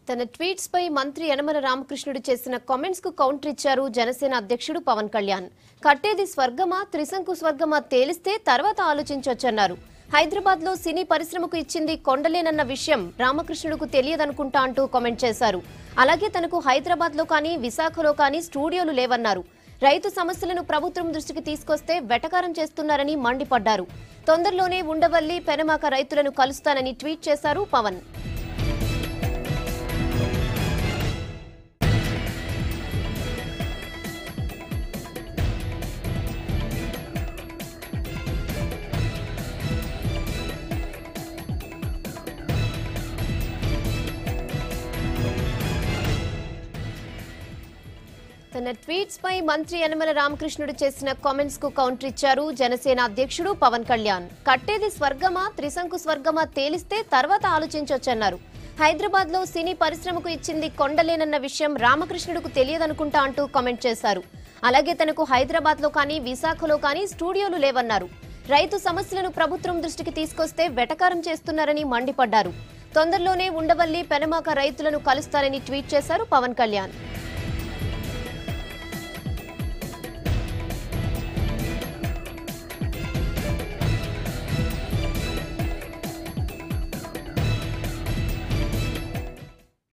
తన ట్వీట్స్ పై మంత్రి యనమల రామకృష్ణుడు చేసిన కామెంట్స్ కు కౌంటర్ ఇచ్చారు జనసేన అధ్యక్షుడు పవన్ కళ్యాణ్. కట్టేది స్వర్గమా త్రిశంకు స్వర్గమా తేలిస్తే తర్వాత ఆలోచించొచ్చన్నారు. హైదరాబాద్ లో సినీ పరిశ్రమకు ఇచ్చింది కొండలేనన్న విషయం రామకృష్ణుడుకు తెలియదనుకుంటా అంటూ కామెంట్ చేశారు. అలాగే తనకు హైదరాబాద్ లో కానీ విశాఖలో కానీ స్టూడియోలు లేవన్నారు. రైతు సమస్యలను ప్రభుత్వం దృష్టికి తీసుకొస్తే వెటకారం చేస్తున్నారని మండిపడ్డారు. తొందరలోనే ఉండవల్లి పెనమాక రైతులను కలుస్తానని ట్వీట్ చేశారు పవన్. తన ట్వీట్స్ పై మంత్రి యనమల రామకృష్ణుడు చేసిన కామెంట్స్ కు కౌంటర్ ఇచ్చారు జనసేన అధ్యక్షుడు పవన్ కళ్యాణ్. కట్టేది స్వర్గమా త్రిశంకు స్వర్గమా తేలిస్తే తర్వాత ఆలోచించొచ్చన్నారు. హైదరాబాద్ లో సినీ పరిశ్రమకు ఇచ్చింది కొండలేనన్న విషయం రామకృష్ణుడుకు తెలియదనుకుంటా అంటూ కామెంట్ చేశారు. అలాగే తనకు హైదరాబాద్ లో కానీ విశాఖలో కానీ స్టూడియోలు లేవన్నారు. రైతు సమస్యలను ప్రభుత్వం దృష్టికి తీసుకొస్తే వెటకారం చేస్తున్నారని మండిపడ్డారు. తొందరలోనే ఉండవల్లి పెనమాక రైతులను కలుస్తారని ట్వీట్ చేశారు పవన్ కళ్యాణ్.